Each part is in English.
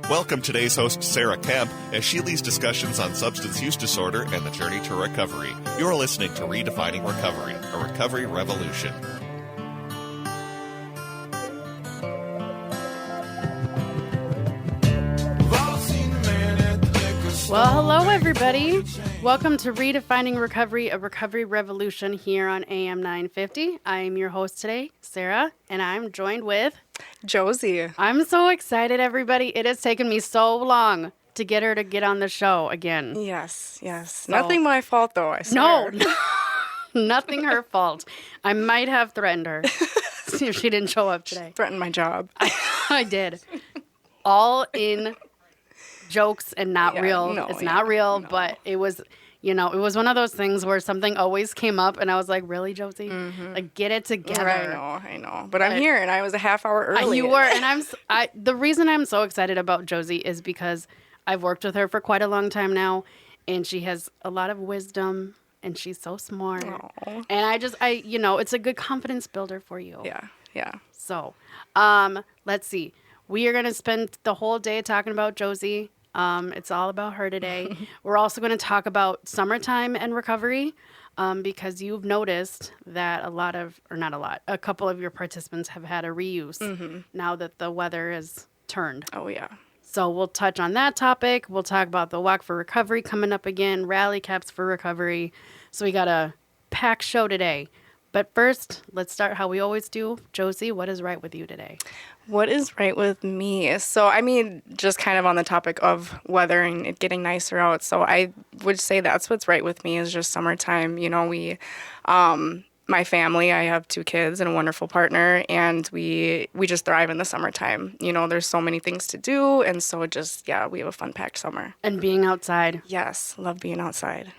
Welcome today's host, Sarah Kemp, as she leads discussions on substance use disorder and the journey to recovery. You're listening to Redefining Recovery, a recovery revolution. Well, hello, everybody. Welcome to Redefining Recovery, a recovery revolution here on AM 950. I am your host today, Sarah, and I'm joined with Josie. I'm so excited, everybody. It has taken me so long to get her to get on the show again. Yes. Nothing my fault, though, I No, swear. nothing her fault. I might have threatened her if she didn't show up today. Threatened my job. I did. All in jokes and not real. No, it's not real, but it was, it was one of those things where something always came up and I was like, really, Josie? Like, get it together. I know. But I'm here and I was a half hour early. You were, and the reason I'm so excited about Josie is because I've worked with her for quite a long time now, and she has a lot of wisdom, and she's so smart. Aww. And it's a good confidence builder for you. Yeah. So, let's see. We are going to spend the whole day talking about Josie. It's all about her today. We're also going to talk about summertime and recovery, because you've noticed that a couple of your participants have had a reuse now that the weather is turned. Oh, yeah. So we'll touch on that topic. We'll talk about the Walk for Recovery coming up again, Rally Caps for Recovery. So we got a packed show today. But first, let's start how we always do. Josie, what is right with you today? What is right with me? So, just kind of on the topic of weather and it getting nicer out. So I would say that's what's right with me is just summertime. My family, I have 2 kids and a wonderful partner, and we just thrive in the summertime. There's so many things to do, and so we have a fun-packed summer. And being outside. Yes, love being outside.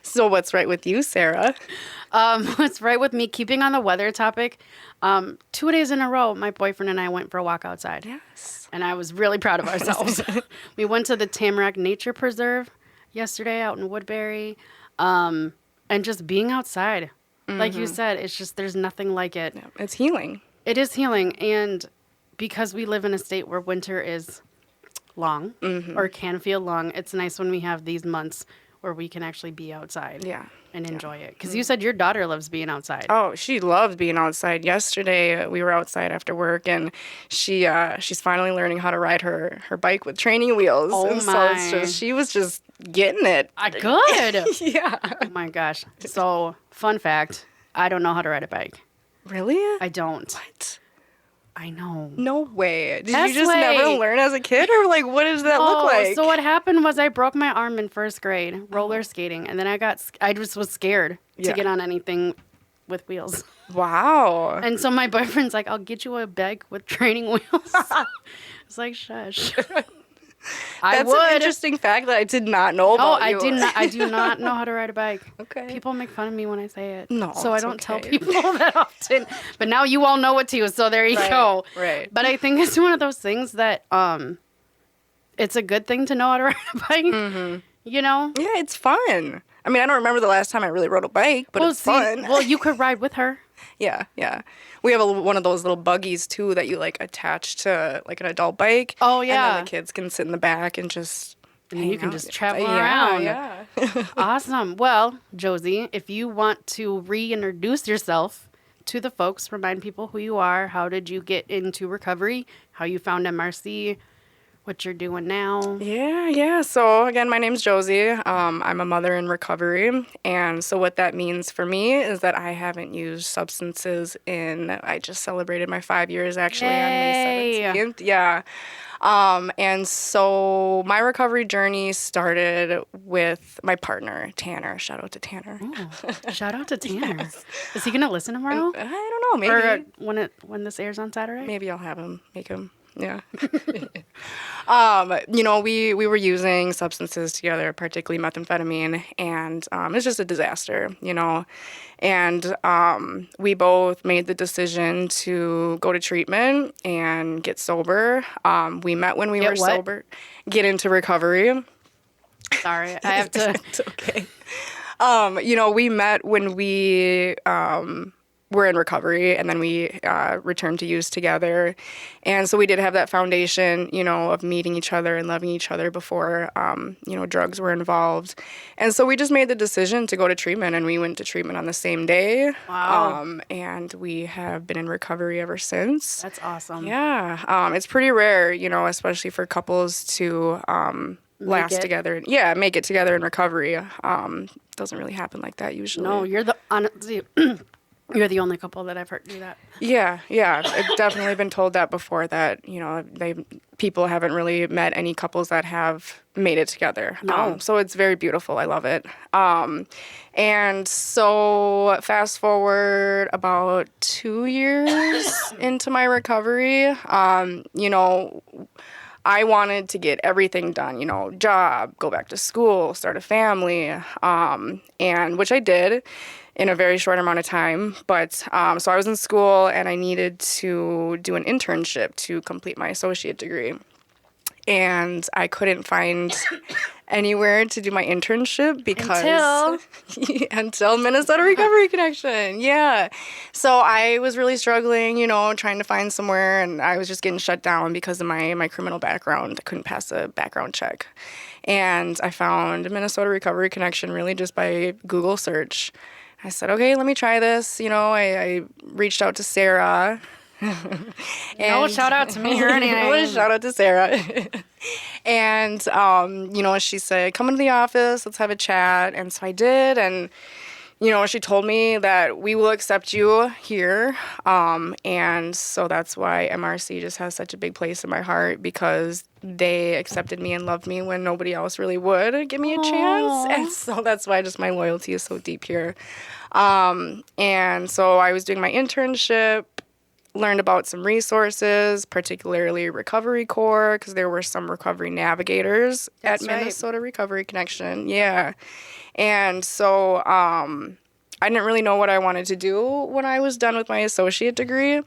So what's right with you, Sarah? What's right with me, keeping on the weather topic, 2 days in a row, my boyfriend and I went for a walk outside. Yes. And I was really proud of ourselves. We went to the Tamarack Nature Preserve yesterday out in Woodbury, and just being outside. Like you said, it's just, there's nothing like it. Yeah, it's healing. It is healing. And because we live in a state where winter is long or can feel long, it's nice when we have these months where we can actually be outside and enjoy it. Because you said your daughter loves being outside. Oh, she loves being outside. Yesterday, we were outside after work, and she's finally learning how to ride her bike with training wheels. Oh, and my. So she was just getting it. Good. Yeah. Oh, my gosh. So, fun fact, I don't know how to ride a bike. Really? I don't. What? I know. No way. Did That's you just way. never learn as a kid? Or, what does that look like? So what happened was I broke my arm in first grade roller skating, and then I just was scared to get on anything with wheels. Wow. And so my boyfriend's like, I'll get you a bike with training wheels. It's like, shush. That's an interesting fact that I did not know about you. I do not know how to ride a bike. Okay. People make fun of me when I say it. No, so I it's don't tell okay. people that often. But now you all know it too, so there you go. Right. But I think it's one of those things that it's a good thing to know how to ride a bike. Yeah, it's fun. I don't remember the last time I really rode a bike, but it's fun. Well, you could ride with her. Yeah. We have one of those little buggies, too, that you, attach to, an adult bike. Oh, yeah. And then the kids can sit in the back and just you can just travel around. Yeah. Awesome. Well, Josie, if you want to reintroduce yourself to the folks, remind people who you are, how did you get into recovery, how you found MRC, what you're doing now. Yeah. So, again, my name's Josie. I'm a mother in recovery. And so what that means for me is that I haven't used substances I just celebrated my 5 years, actually, on May 17th. Yeah. And so my recovery journey started with my partner, Tanner. Shout out to Tanner. Ooh, shout out to Tanner. Yes. Is he going to listen tomorrow? I don't know. Maybe. Or when this airs on Saturday? Maybe I'll have him, make him. Yeah. We were using substances together, particularly methamphetamine, and it's just a disaster, And we both made the decision to go to treatment and get sober. We met when we were sober. Get into recovery. Sorry, I have to. It's okay. We met when we were in recovery, and then we returned to use together. And so we did have that foundation, of meeting each other and loving each other before, drugs were involved. And so we just made the decision to go to treatment, and we went to treatment on the same day. Wow. And we have been in recovery ever since. That's awesome. Yeah. It's pretty rare, especially for couples to last together. Yeah, make it together in recovery. Doesn't really happen like that usually. No, honestly, you're the only couple that I've heard do that. Yeah. I've definitely been told that before, that, people haven't really met any couples that have made it together. No. So it's very beautiful. I love it. And so fast forward about 2 years into my recovery, I wanted to get everything done, job, go back to school, start a family, and which I did in a very short amount of time. But so I was in school, and I needed to do an internship to complete my associate degree. And I couldn't find anywhere to do my internship because until Minnesota Recovery Connection. Yeah. So I was really struggling, trying to find somewhere, and I was just getting shut down because of my criminal background. I couldn't pass a background check. And I found Minnesota Recovery Connection really just by Google search. I said, okay, let me try this. I reached out to Sarah. No shout out to me or anything. Shout out to Sarah. And, she said, come into the office, let's have a chat. And so I did. And, she told me that we will accept you here. And so that's why MRC just has such a big place in my heart, because they accepted me and loved me when nobody else really would give me a chance. And so that's why just my loyalty is so deep here. And so I was doing my internship, learned about some resources, particularly Recovery Corps, because there were some recovery navigators at Minnesota Recovery Connection. Yeah. And so I didn't really know what I wanted to do when I was done with my associate degree.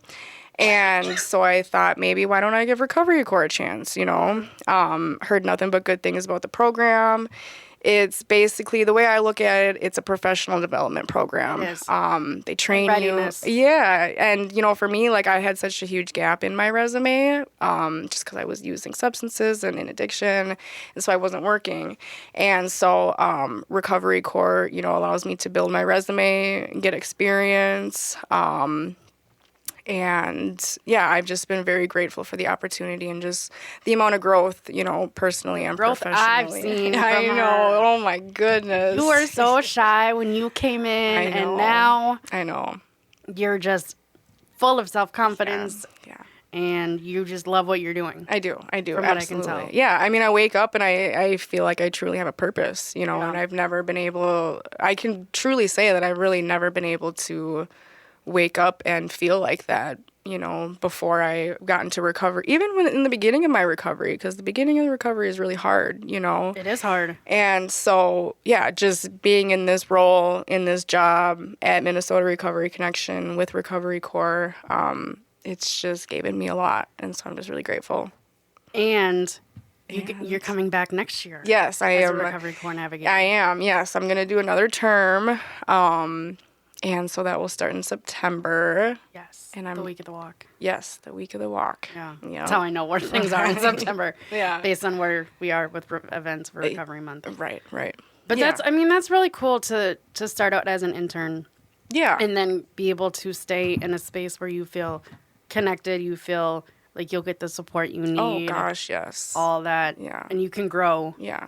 And so I thought, maybe why don't I give Recovery Corps a chance, Heard nothing but good things about the program. It's basically, the way I look at it, it's a professional development program. It is. They train Readiness. you. Yeah. And, for me, I had such a huge gap in my resume, just because I was using substances and in addiction. And so I wasn't working. And so Recovery Corps, allows me to build my resume, get experience. And yeah, I've just been very grateful for the opportunity and just the amount of growth, personally and professionally. I've seen from I know. her. Oh my goodness. You were so shy when you came in, and now I know. you're just full of self-confidence. Yeah. And you just love what you're doing. I do. From Absolutely. what I can tell. Yeah. I mean, I wake up and I feel like I truly have a purpose, and I've never been able, I can truly say that I've really never been able to wake up and feel like that, before I got into recovery, even when in the beginning of my recovery, because the beginning of the recovery is really hard, It is hard. And so, yeah, just being in this role, in this job at Minnesota Recovery Connection with Recovery Corps, it's just given me a lot. And so I'm just really grateful. And you're coming back next year. Yes, I as am. a Recovery Corps navigator. I am, yes. I'm going to do another term. And so that will start in September. Yes. And the week of the walk. Yes, the week of the walk. Yeah. Yeah. That's how I know where things are in September. Yeah. Based on where we are with events for Recovery Month. Right. But yeah. that's really cool to start out as an intern. Yeah. And then be able to stay in a space where you feel connected, you feel like you'll get the support you need. Oh gosh, yes. All that. Yeah. And you can grow. Yeah.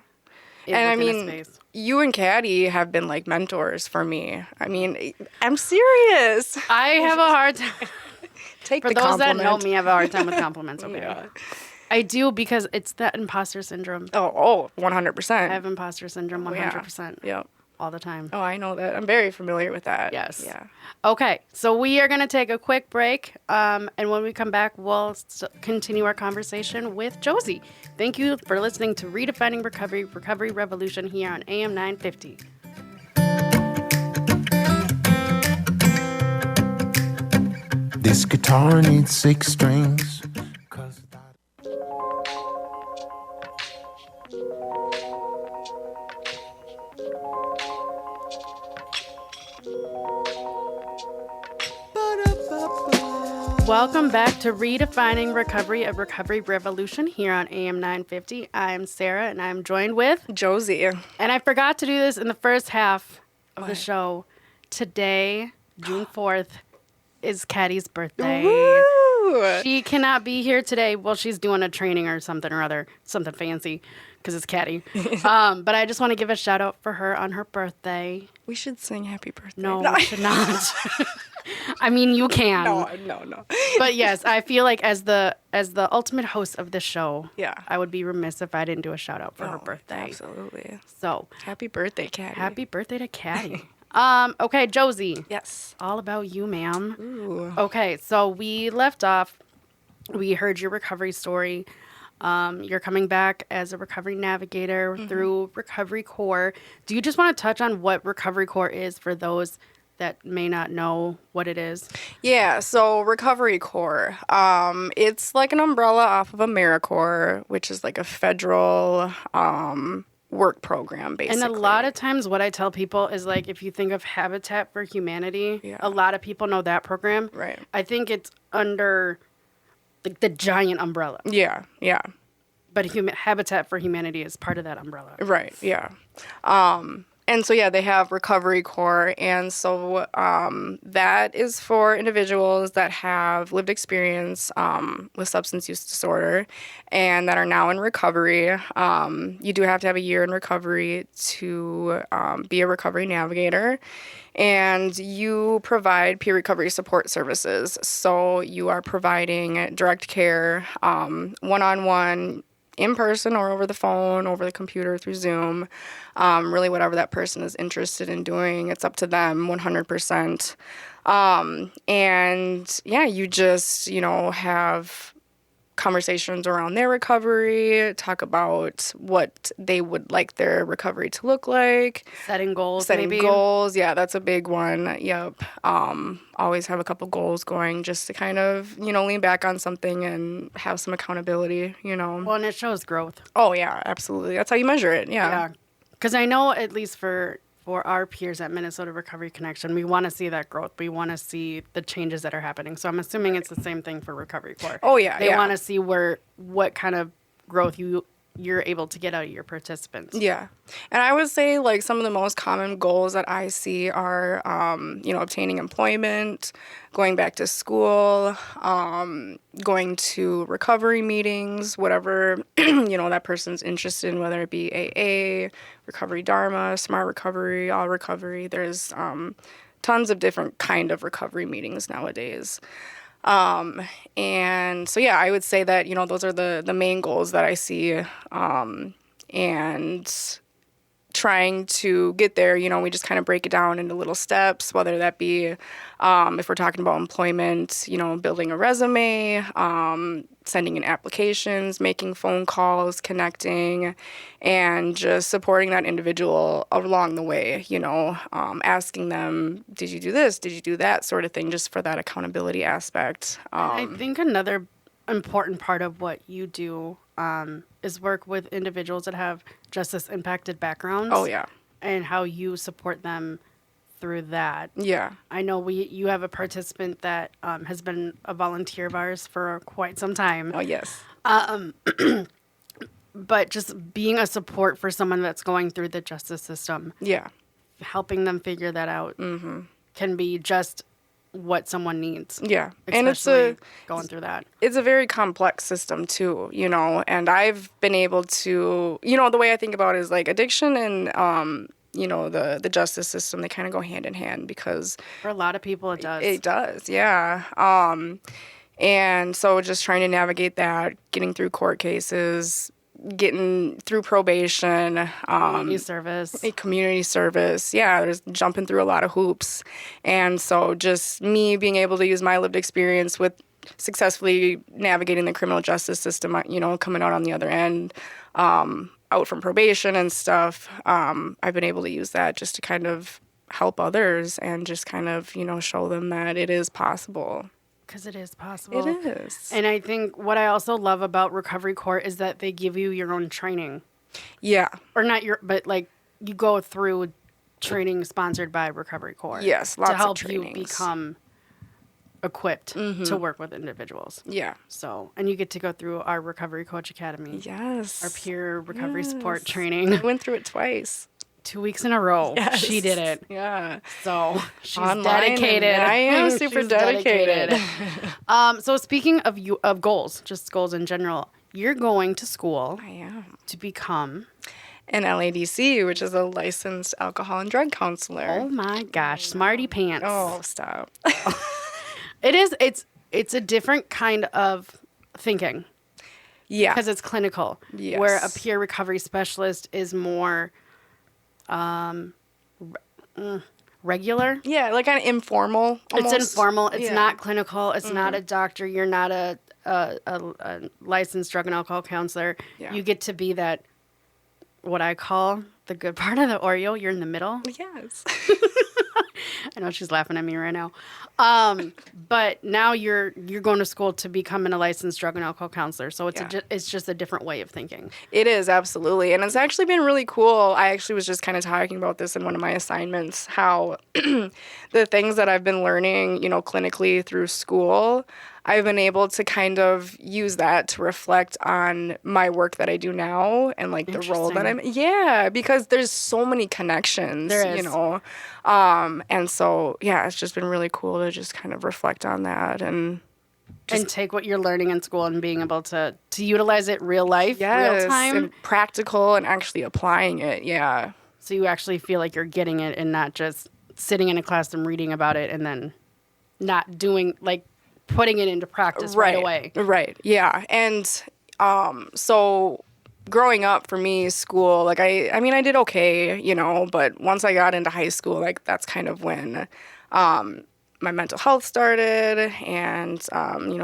And I mean, space. you and Caddy have been like mentors for me. I mean, I'm serious. I have a hard time. Take For the those compliment. that know me, I have a hard time with compliments. Okay. Yeah. I do, because it's that imposter syndrome. Oh, 100%. I have imposter syndrome 100%. Yep. All the time. Oh, I know that. I'm very familiar with that. Yes. Yeah. Okay, so we are going to take a quick break, and when we come back, we'll continue our conversation with Josie. Thank you for listening to Redefining Recovery, Recovery Revolution here on AM 950. This guitar needs 6 strings. Welcome back to Redefining Recovery, a recovery revolution here on AM 950. I'm Sarah, and I'm joined with Josie. And I forgot to do this in the first half of the show. Today, June 4th, is Caddy's birthday. Woo! She cannot be here today. Well, she's doing a training or something or other, something fancy, because it's Caddy. But I just want to give a shout out for her on her birthday. We should sing happy birthday. No, we should not. I mean, you can. No. But yes, I feel like as the ultimate host of this show, Yeah. I would be remiss if I didn't do a shout out for her Oh, birthday. Absolutely. So Happy birthday, Caddy. happy birthday to Caddy. Okay, Josie. Yes. All about you, ma'am. Ooh. Okay, so we left off. We heard your recovery story. You're coming back as a recovery navigator through Recovery Core. Do you just want to touch on what Recovery Core is for those that may not know what it is? Yeah, so Recovery Core. It's like an umbrella off of AmeriCorps, which is like a federal work program, basically. And a lot of times what I tell people is like, if you think of Habitat for Humanity, Yeah. a lot of people know that program. Right. I think it's under like the giant umbrella, Yeah. but Habitat for Humanity is part of that umbrella. Right, yeah. And so, yeah, they have Recovery Core. And so that is for individuals that have lived experience with substance use disorder and that are now in recovery. You do have to have a year in recovery to be a recovery navigator. And you provide peer recovery support services. So you are providing direct care, one-on-one, in person or over the phone, over the computer, through Zoom, really whatever that person is interested in doing. It's up to them 100%. And yeah, you just, have conversations around their recovery, talk about what they would like their recovery to look like. Setting goals, Setting maybe. goals, yeah, that's a big one. Yep. Always have a couple goals going just to kind of, lean back on something and have some accountability, Well, and it shows growth. Oh, yeah, absolutely. That's how you measure it, yeah. Yeah. Because I know, at least for our peers at Minnesota Recovery Connection, we want to see that growth. We want to see the changes that are happening. So I'm assuming it's the same thing for Recovery Core. Oh, yeah, They yeah. want to see what kind of growth you're able to get out of your participants. Yeah. And I would say, like, some of the most common goals that I see are, obtaining employment, going back to school, going to recovery meetings, whatever, that person's interested in, whether it be AA, Recovery Dharma, Smart Recovery, All Recovery. There's tons of different kind of recovery meetings nowadays. And so, yeah, I would say that, those are the main goals that I see, and trying to get there, we just kind of break it down into little steps, whether that be, if we're talking about employment, building a resume, sending in applications, making phone calls, connecting, and just supporting that individual along the way, asking them, did you do this? Did you do that? Sort of thing, just for that accountability aspect. I think another important part of what you do is work with individuals that have justice impacted backgrounds. Oh, yeah. And how you support them through that. Yeah. I know you have a participant that has been a volunteer of ours for quite some time. Oh, yes. But just being a support for someone that's going through the justice system, Yeah. helping them figure that out can be just what someone needs. Yeah. Especially And going through that. it's a very complex system too, and I've been able to, the way I think about it is like addiction and, the justice system, they kind of go hand in hand because For a lot of people, it does. it does. Yeah. And so just trying to navigate that, getting through court cases, getting through probation, Community service. community service. Yeah, there's jumping through a lot of hoops. And so just me being able to use my lived experience with successfully navigating the criminal justice system, coming out on the other end, out from probation and stuff, I've been able to use that just to kind of help others and just kind of, show them that it is possible. Because it is possible. It is. And I think what I also love about Recovery Core is that they give you your own training. Yeah. Or not but like you go through training sponsored by Recovery Core. Yes, lots to of help you trainings. become equipped to work with individuals. Yeah. So, and you get to go through our Recovery Coach Academy. Yes. Our peer recovery support Yes. training. I went through it twice. 2 weeks in a row. Yes. She did it. Yeah. So she's Online, dedicated. and I am She's super dedicated. So speaking of goals, just goals in general, you're going to school I am. to become. An LADC, which is a licensed alcohol and drug counselor. Oh my gosh, smarty pants. Oh, stop. It is. It's a different kind of thinking. Yeah. Because it's clinical. Yes. Where a peer recovery specialist is more regular. Yeah, like kind of informal. Almost. It's informal. It's Yeah. not clinical. It's not a doctor. You're not a licensed drug and alcohol counselor. Yeah. You get to be that, what I call the good part of the Oreo. You're in the middle. Yes. I know she's laughing at me right now. But now you're going to school to become a licensed drug and alcohol counselor. So it's it's just a different way of thinking. It is, absolutely. And it's actually been really cool. I actually was just kind of talking about this in one of my assignments, how the things that I've been learning, clinically through school, I've been able to kind of use that to reflect on my work that I do now and like the role that I'm in. Yeah, because there's so many connections, There is. And so, yeah, it's just been really cool to just kind of reflect on that and take what you're learning in school and being able to utilize it real life, yes, real time. and practical and actually applying it. Yeah. So you actually feel like you're getting it and not just sitting in a classroom reading about it and then not doing, like, putting it into practice right away. Right. Yeah. And so growing up for me, school, like I mean, I did okay, but once I got into high school, like that's kind of when my mental health started and,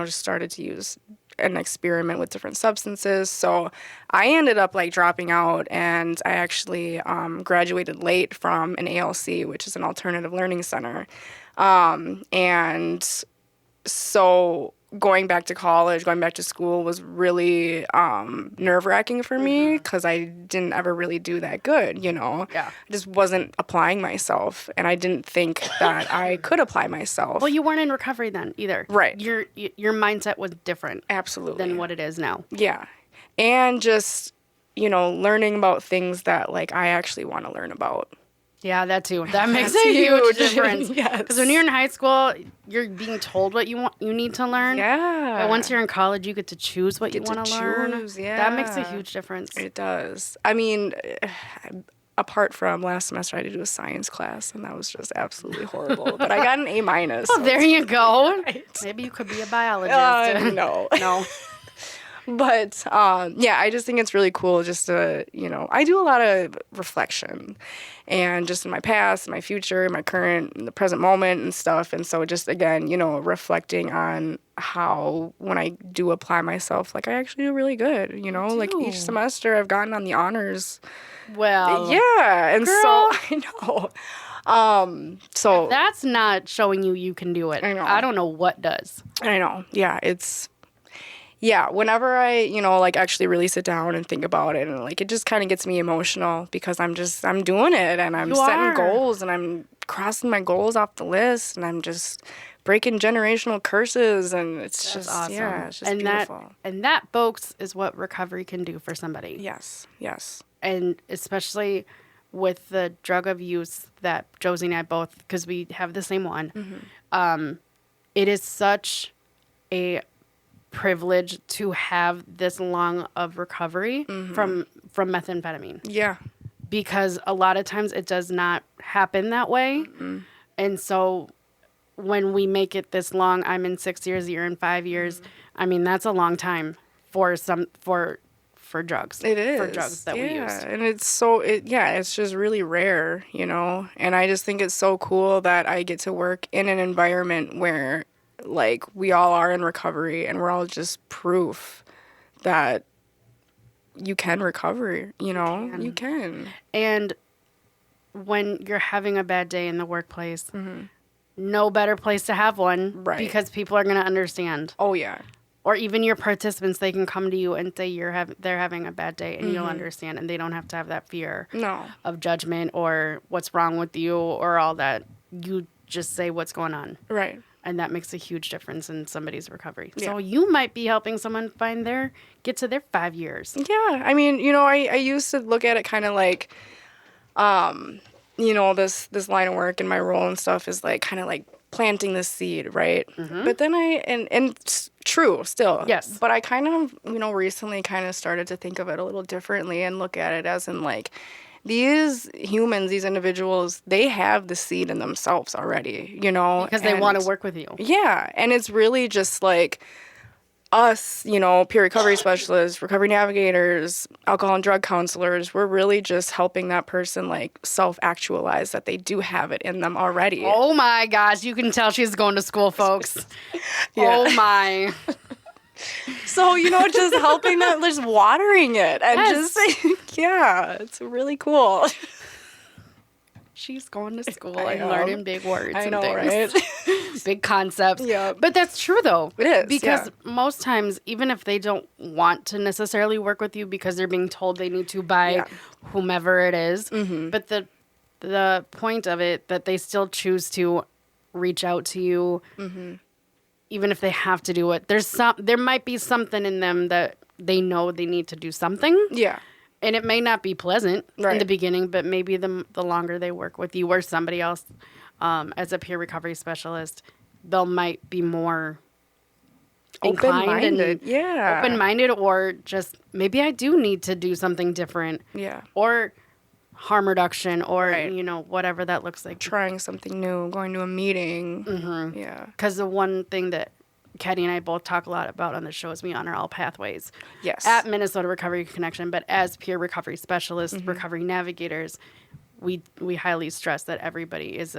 just started to use and experiment with different substances. So I ended up like dropping out, and I actually graduated late from an ALC, which is an alternative learning center. And so going back to college, going back to school was really nerve-wracking for me because I didn't ever really do that good, Yeah. I just wasn't applying myself, and I didn't think that I could apply myself. Well, you weren't in recovery then either. Right. Your mindset was different Absolutely. than what it is now. Yeah. And just, learning about things that, like, I actually want to learn about. Yeah, that too. That makes That's a huge huge. difference. Yes. Because when you're in high school, you're being told what you need to learn. Yeah. But once you're in college, you get to choose what you Get to want to learn. choose, That makes a yeah. huge difference. It does. I mean, apart from last semester, I had to do a science class, and that was just absolutely horrible. But I got an A minus. Oh, there you go. Right. Maybe you could be a biologist. No. No. But yeah, I just think it's really cool just to, I do a lot of reflection and just in my past, my future, my current, and the present moment and stuff. And so just, again, reflecting on how when I do apply myself, like I actually do really good, like each semester I've gotten on the honors. Well, Yeah. And girl. so I know. So that's not showing you can do it. I know. I don't know what does. I know. Yeah, whenever I, actually really sit down and think about it, and like it just kind of gets me emotional because I'm doing it, and I'm setting goals, and I'm crossing my goals off the list, and I'm just breaking generational curses, and it's just awesome. Yeah, it's just beautiful. That, folks, is what recovery can do for somebody. Yes. And especially with the drug abuse that Josie and I both, because we have the same one, it is such a privilege to have this long of recovery from methamphetamine. Yeah. Because a lot of times it does not happen that way. And so when we make it this long, I'm in 6 years, you're in 5 years. I mean, that's a long time for drugs. It is. For drugs that we use. Yeah, and it's just really rare, and I just think it's so cool that I get to work in an environment where like we all are in recovery, and we're all just proof that you can recover, you can. And when you're having a bad day in the workplace, no better place to have one, Right. because people are going to understand. Oh yeah. Or even your participants, they can come to you and say they're having a bad day, and you'll understand, and they don't have to have that fear No. of judgment or what's wrong with you or all that. You just say what's going on. Right. And that makes a huge difference in somebody's recovery. So you might be helping someone get to their 5 years. Yeah. I mean, I used to look at it kind of like, this line of work and my role and stuff is like kind of like planting the seed, right? But then and it's true still. Yes. But I kind of, recently kind of started to think of it a little differently and look at it as in like, these humans, these individuals, they have the seed in themselves already, Because they want to work with you. Yeah. And it's really just like us, peer recovery specialists, recovery navigators, alcohol and drug counselors, we're really just helping that person like self-actualize that they do have it in them already. Oh my gosh, you can tell she's going to school, folks. Oh my. So, just helping them, just watering it and Yes. just, yeah, it's really cool. She's going to school I and am. learning big words I and know, things. right? Big concepts. Yeah. But that's true, though. It is, Because yeah. most times, even if they don't want to necessarily work with you because they're being told they need to by whomever it is, but the point of it, that they still choose to reach out to you, even if they have to do it, there might be something in them that they know they need to do something. Yeah. And it may not be pleasant in Right. the beginning, but maybe the longer they work with you or somebody else as a peer recovery specialist, they'll might be more inclined and open-minded, or just maybe I do need to do something different. Yeah. Or harm reduction, or Right. whatever that looks like. Trying something new, going to a meeting. Yeah. Because the one thing that Ketty and I both talk a lot about on the show is we honor all pathways. Yes. At Minnesota Recovery Connection, but as peer recovery specialists, recovery navigators, we highly stress that everybody is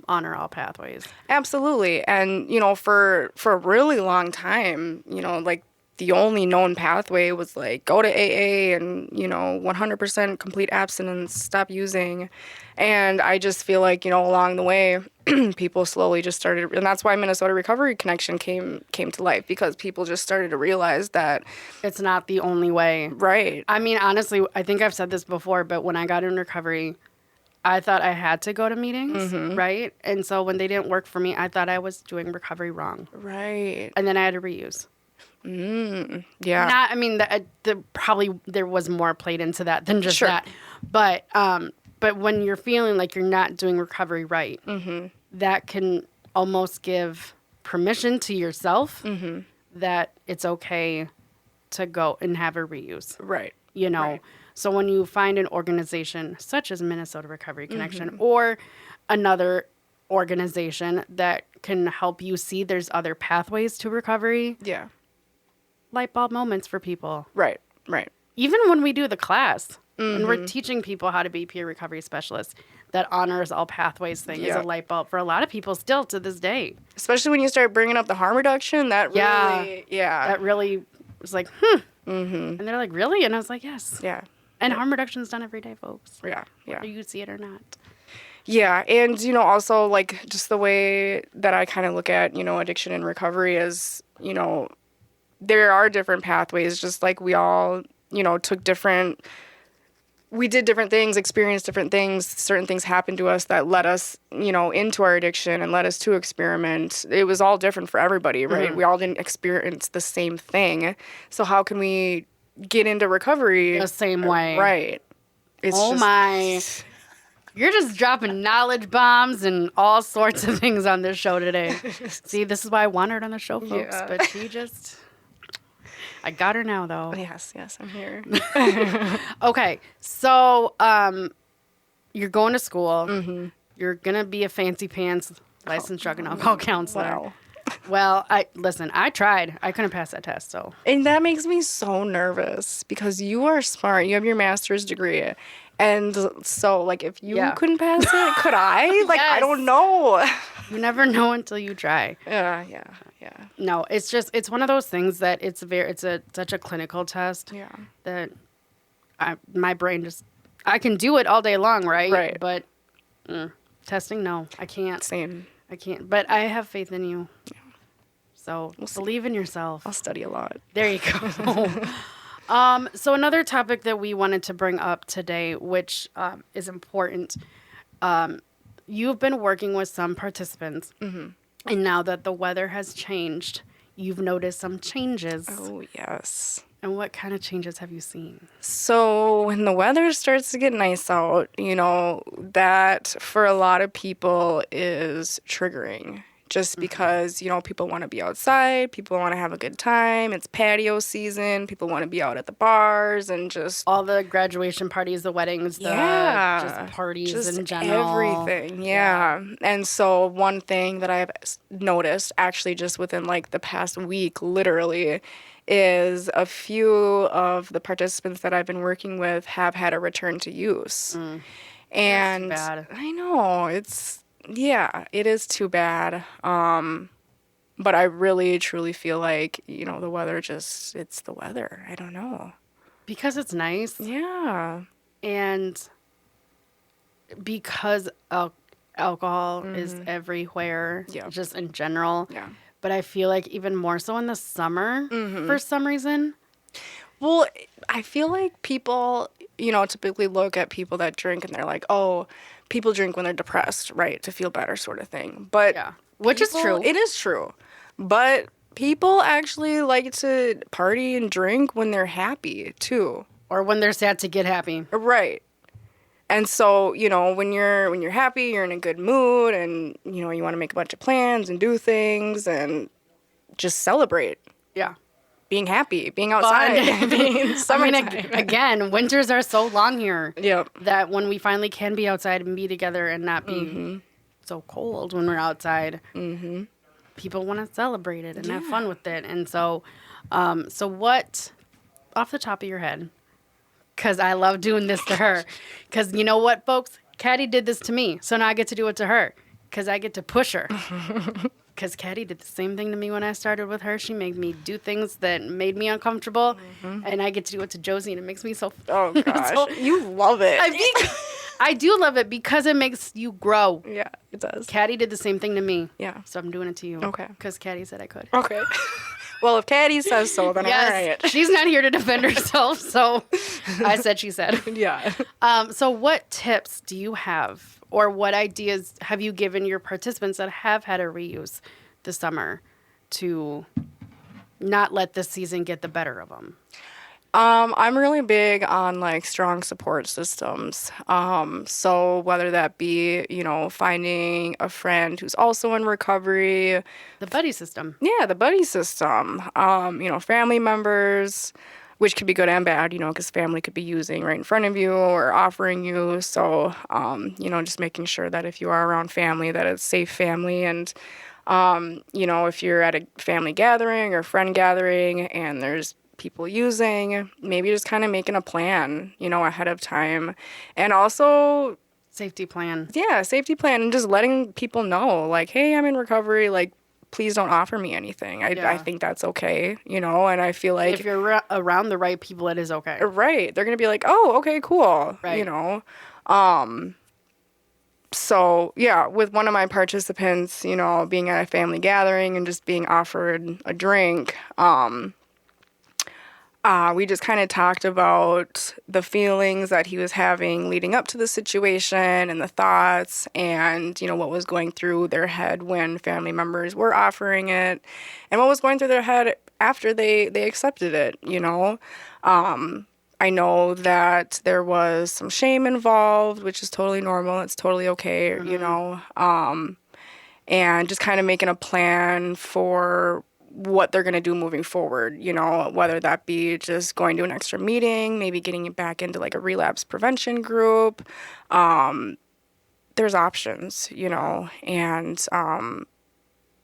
honor all pathways. Absolutely. And, for a really long time, like the only known pathway was like go to AA and, 100% complete abstinence, stop using. And I just feel like, along the way, people slowly just started, and that's why Minnesota Recovery Connection came to life, because people just started to realize that It's not the only way. right. I mean, honestly, I think I've said this before, but when I got in recovery, I thought I had to go to meetings, right? And so when they didn't work for me, I thought I was doing recovery wrong. Right. And then I had to reuse. Yeah. Not, I mean, probably there was more played into that than just Sure. that. But when you're feeling like you're not doing recovery right, that can almost give permission to yourself that it's okay to go and have a reuse. Right. Right. So when you find an organization such as Minnesota Recovery Connection or another organization that can help you see there's other pathways to recovery, Yeah. light bulb moments for people. Right. Right. Even when we do the class and we're teaching people how to be peer recovery specialists, that honors all pathways thing is a light bulb for a lot of people still to this day. Especially when you start bringing up the harm reduction, that really, That really was like, And they're like, really? And I was like, yes. yeah. And harm reduction is done every day, folks. Yeah. Yeah. Whether you see it or not. Yeah, and also like just the way that I kind of look at, addiction and recovery is, there are different pathways, just like we all, we did different things, experienced different things, certain things happened to us that led us, into our addiction and led us to experiment. It was all different for everybody, right? We all didn't experience the same thing. So how can we get into recovery The same way. Right. It's Oh just, my. You're just dropping knowledge bombs and all sorts of things on this show today. See, this is why I want her on the show, folks. Yeah. But she just... I got her now, though. Yes, I'm here. Okay, so you're going to school. You're going to be a fancy pants licensed drug and alcohol counselor. Wow. Well, I tried. I couldn't pass that test, so... And that makes me so nervous because you are smart. You have your master's degree. And so, like, if you couldn't pass it, could I? Like, I Yes. don't know. You never know until you try. Yeah. No, it's one of those things that such a clinical test Yeah. that my brain just, I can do it all day long, right? Right. But testing, no, I can't. Same. I can't. But I have faith in you. Yeah. So believe in yourself. I'll study a lot. There you go. So another topic that we wanted to bring up today, which is important, you've been working with some participants And now that the weather has changed, you've noticed some changes. Oh, yes. And what kind of changes have you seen? So when the weather starts to get nice out, that for a lot of people is triggering. Just because, people want to be outside, people want to have a good time. It's patio season. People want to be out at the bars and just All the graduation parties, the weddings, just parties just in general. everything. Yeah. And so one thing that I've noticed actually just within like the past week, literally, is a few of the participants that I've been working with have had a return to use. And That's bad. I know it is too bad. But I really truly feel like, the weather it's the weather. I don't know. Because it's nice. Yeah. And because alcohol is everywhere, Yeah. just in general. Yeah. But I feel like even more so in the summer for some reason. Well, I feel like people, typically look at people that drink and they're like, oh, people drink when they're depressed, right, to feel better sort of thing. But Yeah. Which is true. It is true. But people actually like to party and drink when they're happy, too. Or when they're sad to get happy. Right. And so, when you're happy, you're in a good mood and, you want to make a bunch of plans and do things and just celebrate. Yeah. Being happy, being outside, being summertime. Again, winters are so long here. Yep. That when we finally can be outside and be together and not be so cold when we're outside, people want to celebrate it and have fun with it. And so what, off the top of your head, because I love doing this to her, because you know what, folks? Caddy did this to me, so now I get to do it to her, because I get to push her. Because Caddy did the same thing to me when I started with her. She made me do things that made me uncomfortable, and I get to do it to Josie, and it makes me so... Oh, gosh. You love it. I do love it because it makes you grow. Yeah, it does. Caddy did the same thing to me. Yeah. So I'm doing it to you. Okay. Because Caddy said I could. Okay. Well, if Caddy says so, then all right. She's not here to defend herself, so I said she said. Yeah. So what tips do you have, or what ideas have you given your participants that have had a reuse this summer to not let this season get the better of them? I'm really big on like strong support systems. So whether that be, finding a friend who's also in recovery. The buddy system. Yeah, the buddy system. Family members, which could be good and bad, because family could be using right in front of you or offering you. So, just making sure that if you are around family, that it's safe family. And, if you're at a family gathering or friend gathering and there's people using, maybe just kind of making a plan, ahead of time. And also Safety plan. Yeah, safety plan, and just letting people know, like, hey, I'm in recovery, like, please don't offer me anything. I think that's okay, and I feel like if you're around the right people, it is okay. Right. They're going to be like, oh, okay, cool. Right. So, yeah, with one of my participants, being at a family gathering and just being offered a drink, we just kind of talked about the feelings that he was having leading up to the situation and the thoughts and, what was going through their head when family members were offering it and what was going through their head after they accepted it, I know that there was some shame involved, which is totally normal. It's totally okay, and just kind of making a plan for what they're going to do moving forward, whether that be just going to an extra meeting, maybe getting it back into like a relapse prevention group. There's options, and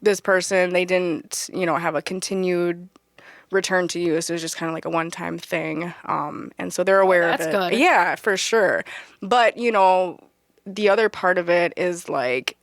this person, they didn't, have a continued return to use. It was just kind of like a one-time thing. And so they're aware of it. That's good. Yeah, for sure. But, the other part of it is like,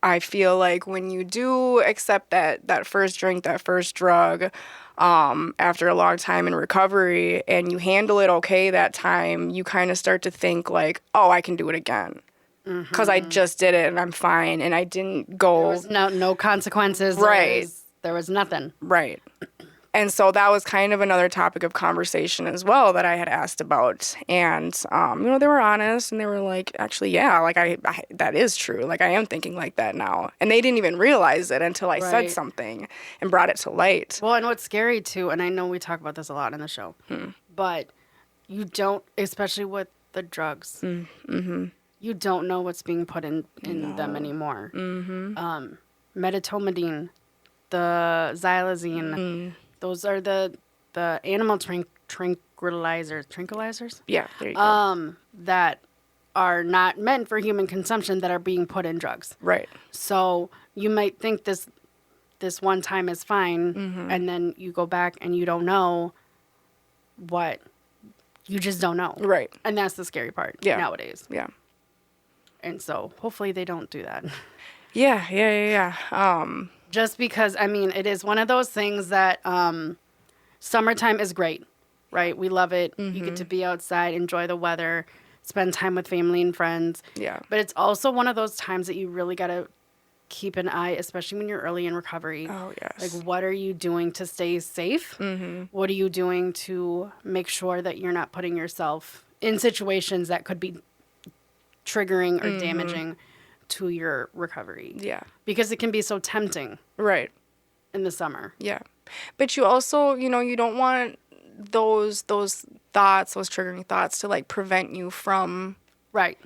I feel like when you do accept that first drink, that first drug, after a long time in recovery and you handle it okay that time, you kind of start to think like, oh, I can do it again. Because I just did it and I'm fine and I didn't go. There was no consequences. Right. There was nothing. Right. And so that was kind of another topic of conversation as well that I had asked about. And, they were honest and they were like, actually, yeah, like I that is true. Like I am thinking like that now. And they didn't even realize it until I said Right. something and brought it to light. Well, and what's scary too, and I know we talk about this a lot in the show, but you don't, especially with the drugs, you don't know what's being put in them anymore. Medetomidine, the xylazine, those are the animal tranquilizers Yeah, there you go. that are not meant for human consumption that are being put in drugs. Right. So you might think this one time is fine, and then you go back and you don't know what. You just don't know. Right. And that's the scary part nowadays. Yeah. And so hopefully they don't do that. Yeah. Just because, I mean, it is one of those things that summertime is great, right? We love it. You get to be outside, enjoy the weather, spend time with family and friends. Yeah. But it's also one of those times that you really got to keep an eye, especially when you're early in recovery. Oh, yes. Like, what are you doing to stay safe? What are you doing to make sure that you're not putting yourself in situations that could be triggering or damaging to your recovery? Yeah. Because it can be so tempting Right. in the summer. Yeah. But you also, you don't want those thoughts, those triggering thoughts to like prevent you from, Right.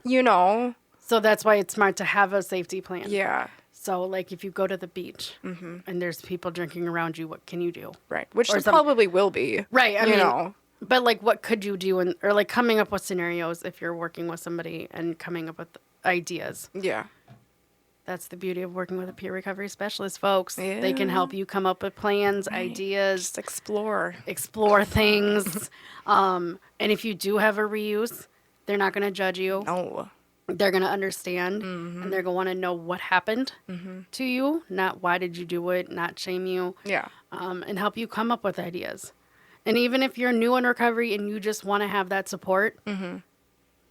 So that's why it's smart to have a safety plan. Yeah. So, like, if you go to the beach and there's people drinking around you, what can you do? Right. Which Or there some- probably will be. Right. I mean, know. but like, what could you do? Or like coming up with scenarios if you're working with somebody and coming up with ideas. Yeah. That's the beauty of working with a peer recovery specialist, folks. Yeah. They can help you come up with plans, ideas, Just explore. things. And if you do have a reuse, they're not going to judge you. No. They're going to understand and they're going to want to know what happened to you, not why did you do it, not shame you, Yeah. and help you come up with ideas. And even if you're new in recovery and you just want to have that support,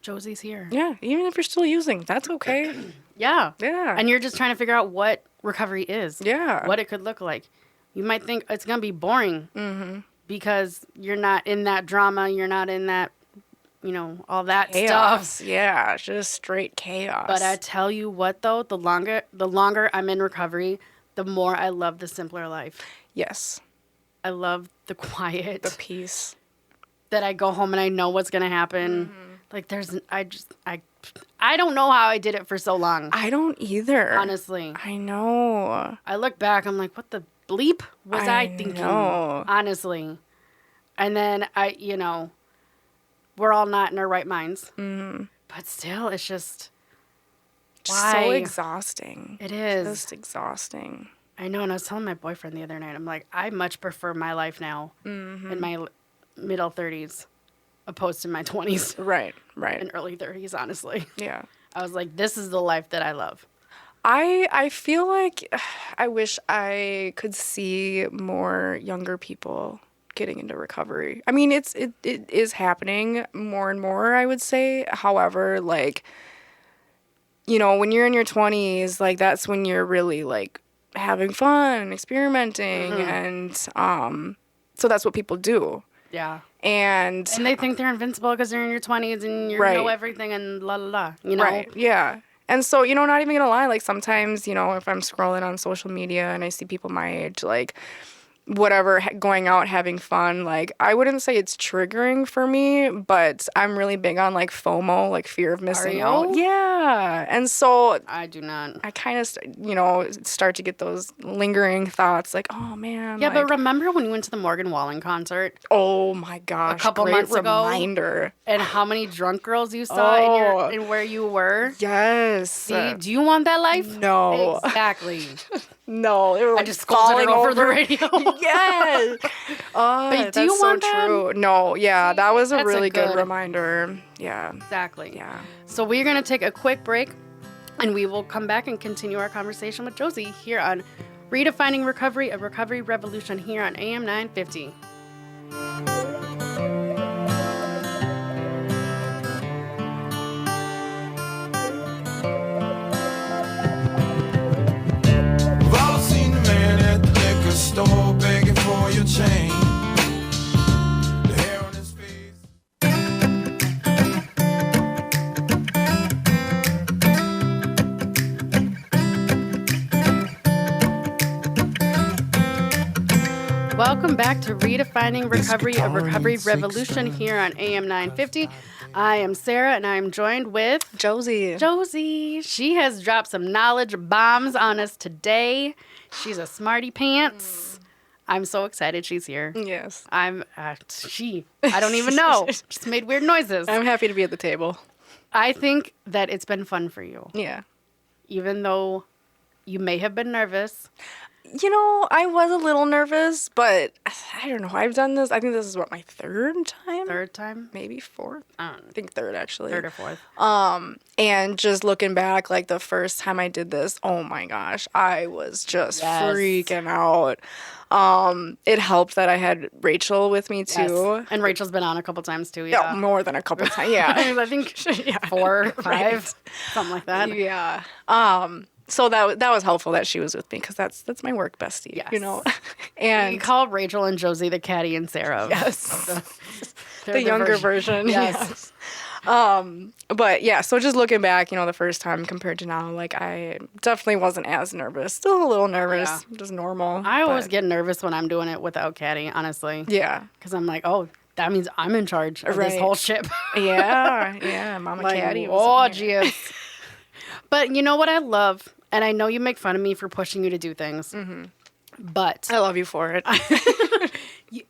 Josie's here. Yeah. Even if you're still using, that's okay. Yeah. Yeah. And you're just trying to figure out what recovery is. Yeah. What it could look like. You might think it's going to be boring because you're not in that drama. You're not in that, all that Chaos. stuff. Yeah. Just straight chaos. But I tell you what, though, the longer I'm in recovery, the more I love the simpler life. Yes. I love the quiet. The peace. That I go home and I know what's going to happen. Like I don't know how I did it for so long. I don't either. Honestly. I know. I look back, I'm like, what the bleep was I thinking? know. Honestly. And then we're all not in our right minds. But still, it's just why? So exhausting. It is. Just exhausting. I know, and I was telling my boyfriend the other night, I'm like, I much prefer my life now in my middle 30s opposed to my 20s Right. and early 30s, honestly. Yeah. I was like, this is the life that I love. I feel like I wish I could see more younger people getting into recovery. I mean, it is happening more and more, I would say. However, like, when you're in your 20s, like, that's when you're really, like, having fun and experimenting. And so that's what people do. Yeah. And they think they're invincible because they're in your 20s and you know everything and la la la, Right, yeah. And so, not even gonna lie, like, sometimes, if I'm scrolling on social media and I see people my age, like, whatever, going out, having fun, like, I wouldn't say it's triggering for me, but I'm really big on, like, FOMO, like, fear of missing out. Yeah. And so I do not. I kind of, start to get those lingering thoughts, like, oh, man. Yeah, like, but remember when you went to the Morgan Wallen concert oh, my gosh. a couple great months ago? reminder. And how many drunk girls you saw in where you were? Yes. See, do you want that life? No. Exactly. No, they were, like, I just scolded her over the radio. Yes. But do you that's want so that? true. No, yeah, that was a That's a really good good- reminder. Yeah. Exactly. Yeah. So we're going to take a quick break and we will come back and continue our conversation with Josie here on Redefining Recovery, a recovery revolution here on AM 950. We've all seen the man at the liquor store begging for your change. Welcome back to Redefining Recovery, a guitar recovery needs 6 revolution strings. here on AM 950. I am Sarah, and I am joined with Josie. Josie. She has dropped some knowledge bombs on us today. She's a smarty pants. I'm so excited she's here. Yes. I don't even know. Just made weird noises. I'm happy to be at the table. I think that it's been fun for you, Yeah. even though you may have been nervous. You know, I was a little nervous, but I don't know. I've done this. I think this is my third time? Third time? Maybe fourth? I don't know. I think third, actually. Third or fourth. And just looking back, like the first time I did this, oh my gosh, I was just Yes. freaking out. It helped that I had Rachel with me too. Yes. And Rachel's been on a couple times too. Yeah, Yeah. more than a couple times. Yeah. I think 4 or 5, something like that. Yeah. So that was helpful that she was with me because that's my work bestie, Yes. you know. You And call Rachel and Josie the Caddy and Sarah. yes, They're the younger version. Yes. But yeah, so just looking back, you know, the first time compared to now, like I definitely wasn't as nervous. Still a little nervous, Yeah. just normal. I always but get nervous when I'm doing it without Caddy, honestly. yeah, Because I'm like, oh, that means I'm in charge of this Right. whole ship. yeah. Mama Like, Caddy. oh, geez. But you know what I love? And I know you make fun of me for pushing you to do things. But I love you for it.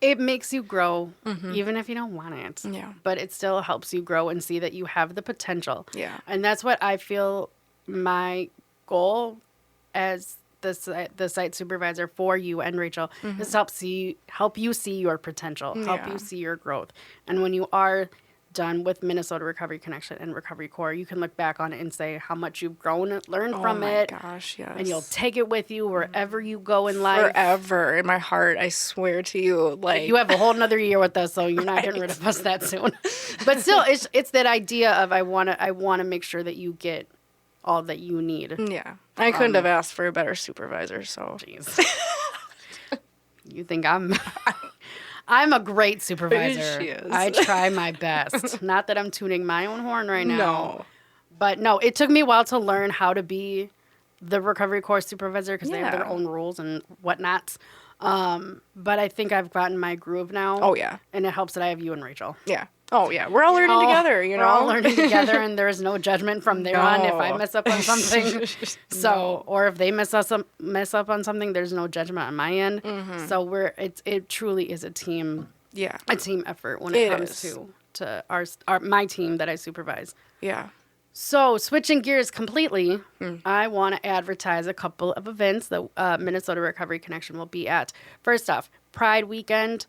it makes you grow, even if you don't want it. Yeah. But it still helps you grow and see that you have the potential. Yeah. And that's what I feel my goal as the site supervisor for you and Rachel is to help you see your potential, help Yeah. you see your growth. And when you are done with Minnesota Recovery Connection and Recovery Core, you can look back on it and say how much you've grown and learned Oh from my it. gosh, yes. And you'll take it with you wherever you go in life. forever in my heart. I swear to you, like You have a whole nother year with us, so you're not getting rid of us that soon. But still, it's that idea of I wanna make sure that you get all that you need. yeah. I couldn't have asked for a better supervisor. So Jeez. You think I'm a great supervisor. She is. I try my best. Not that I'm tuning my own horn right now. no, But no, it took me a while to learn how to be the recovery course supervisor because they have their Yeah. own rules and whatnot. But I think I've gotten my groove now. Oh, yeah. And it helps that I have you and Rachel. yeah. Oh yeah, we're all learning together. You know, We're all learning together, and there is no judgment from there on if I No. mess up on something. So, or if they mess up on something, there's no judgment on my end. So it truly is a team Yeah, effort when it It comes is. to my team that I supervise. yeah. So, switching gears completely, I want to advertise a couple of events that Minnesota Recovery Connection will be at. First off, Pride Weekend,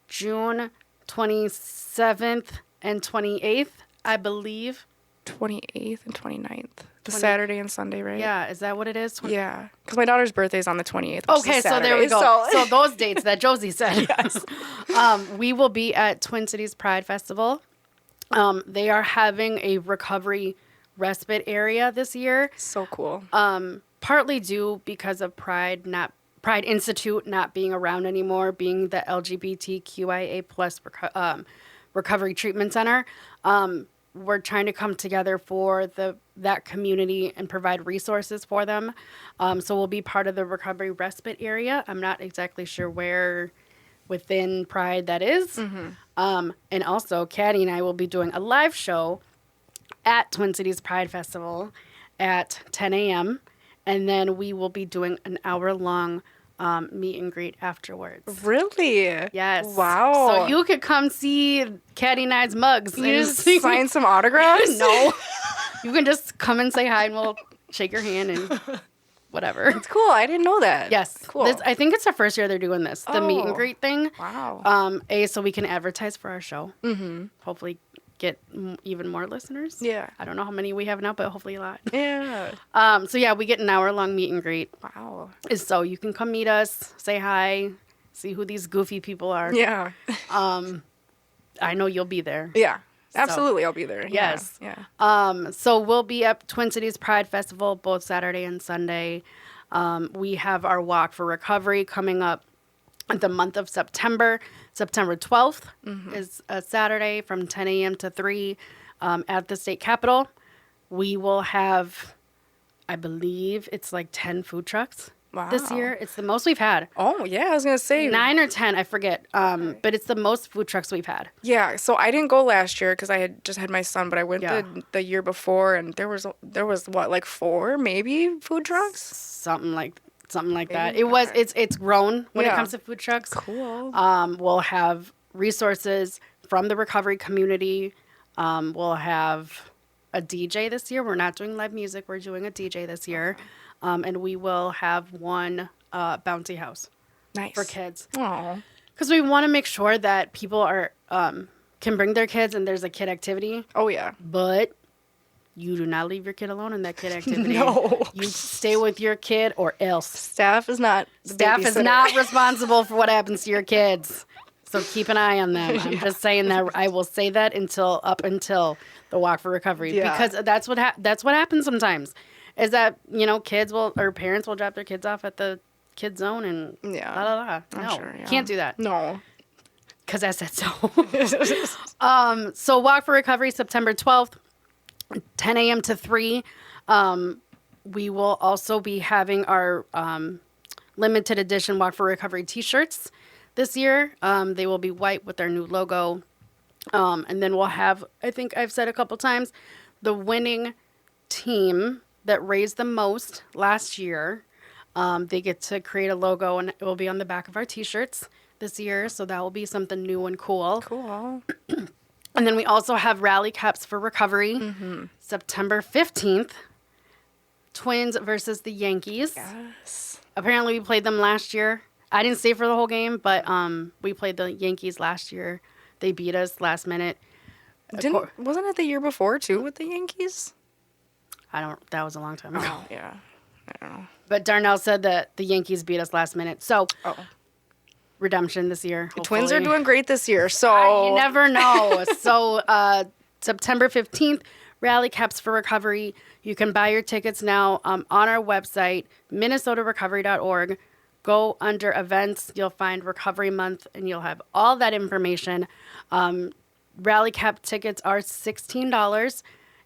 June 27th and 28th, I believe. 28th and 29th. The Saturday and Sunday, right? Yeah, is that what it is? Yeah, because my daughter's birthday is on the 28th. which is Okay, a so there we Saturday, go. So, So those dates that Josie said. We will be at Twin Cities Pride Festival. They are having a recovery respite area this year, so cool. partly due because of Pride Institute not being around anymore, being the LGBTQIA plus recovery treatment center. We're trying to come together for that community and provide resources for them. So we'll be part of the recovery respite area. I'm not exactly sure where within Pride that is. And also, Caddy and I will be doing a live show at Twin Cities Pride Festival at 10 a.m. And then we will be doing an hour-long meet and greet afterwards. Really? Yes. Wow. So you could come see Caddy and I's mugs. You and just sign some autographs? No. You can just come and say hi and we'll shake your hand and whatever. It's cool. I didn't know that. Yes. Cool. I think it's the first year they're doing this, the meet and Oh. greet thing. Wow. So we can advertise for our show. Hopefully get even more listeners. Yeah. I don't know how many we have now, but hopefully a lot. Yeah. So yeah, we get an hour-long meet and greet. Wow. So you can come meet us, say hi, see who these goofy people are. Yeah. I know you'll be there. Yeah. Absolutely. I'll be there. Yes. Yeah. So we'll be at Twin Cities Pride Festival both Saturday and Sunday. We have our Walk for Recovery coming up the month of September. September 12th is a Saturday from 10 a.m. to 3 at the state capitol. We will have, I believe it's like 10 food trucks. this Wow. year. It's the most we've had. Oh, yeah, I was going to say. 9 or 10, I forget. But it's the most food trucks we've had. Yeah, so I didn't go last year because I had just had my son, but I went Yeah. the year before, and there was what, like 4 maybe food trucks? Something like that. Maybe? Okay. It's grown when it Yeah. comes to food trucks. Cool. We'll have resources from the recovery community. We'll have a DJ this year. We're not doing live music. We're doing a DJ this year. And we will have one bouncy house Nice. for kids. Oh, Because we want to make sure that people are can bring their kids and there's a kid activity. oh yeah. But you do not leave your kid alone in that kid activity. No. You stay with your kid or else. Staff is not the Staff is babysitter. not responsible for what happens to your kids. So keep an eye on them. I'm just saying that. I will say that up until the Walk for Recovery. Yeah. Because that's what happens sometimes. Is that, parents will drop their kids off at the kid zone and Yeah. la la la. I'm No, sure, yeah. can't do that. No. Because I said so. So Walk for Recovery, September 12th, 10 a.m. to 3. We will also be having our limited edition Walk for Recovery t-shirts this year. They will be white with our new logo. And then we'll have, I think I've said a couple times, the winning team that raised the most last year. They get to create a logo, and it will be on the back of our t-shirts this year. So that will be something new and cool. Cool. And then we also have rally caps for recovery. September 15th, Twins versus the Yankees. Yes. Apparently we played them last year. I didn't stay for the whole game, but we played the Yankees last year. They beat us last minute. Wasn't it the year before too with the Yankees? That was a long time ago. Oh yeah. I don't know. But Darnell said that the Yankees beat us last minute. So Oh. redemption this year. The Twins are hopefully. doing great this year, so You never know. So September 15th, Rally Caps for Recovery. You can buy your tickets now on our website, minnesotarecovery.org. Go under events. You'll find Recovery Month, and you'll have all that information. Rally Cap tickets are $16.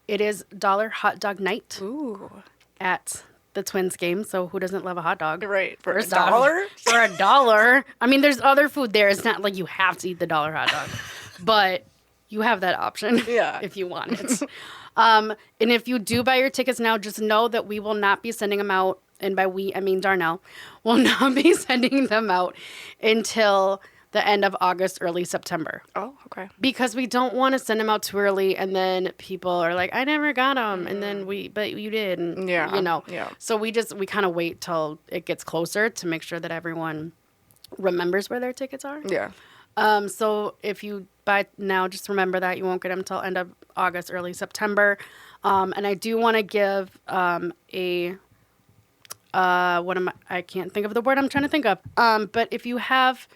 It is $1 hot dog night Ooh. at the Twins game. So who doesn't love a hot dog? Right. For First $1? off, for $1. I mean, there's other food there. It's not like you have to eat the $1 hot dog, but you have that option Yeah. if you want it. And if you do buy your tickets now, just know that we will not be sending them out. And by we, I mean Darnell will not be sending them out until the end of August, early September. Oh, okay. Because we don't want to send them out too early, and then people are like, "I never got them," and then but you did, and Yeah, yeah. So we kind of wait till it gets closer to make sure that everyone remembers where their tickets are. Yeah. So if you buy now, just remember that you won't get them till end of August, early September. And I do want to give I can't think of the word I'm trying to think of. But if you have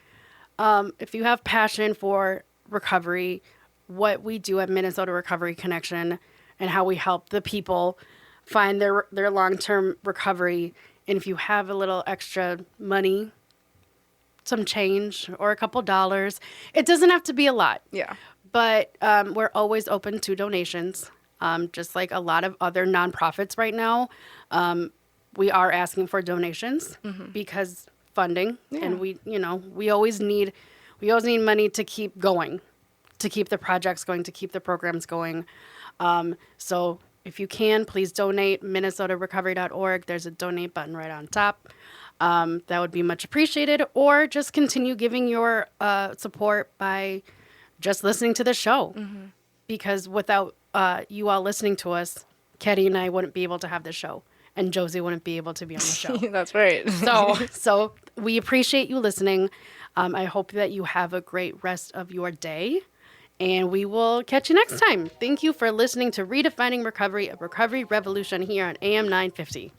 passion for recovery, what we do at Minnesota Recovery Connection and how we help the people find their long-term recovery. And if you have a little extra money, some change or a couple dollars, it doesn't have to be a lot. Yeah. But we're always open to donations, just like a lot of other nonprofits right now. We are asking for donations because funding, and we always need money to keep going, to keep the projects going, to keep the programs going. So if you can, please donate. minnesotarecovery.org. There's a donate button right on top. That would be much appreciated. Or just continue giving your support by just listening to the show. Because without you all listening to us, Ketty and I wouldn't be able to have this show. And Josie wouldn't be able to be on the show. That's right. So we appreciate you listening. I hope that you have a great rest of your day. And we will catch you next time. Thank you for listening to Redefining Recovery, a recovery revolution here on AM 950.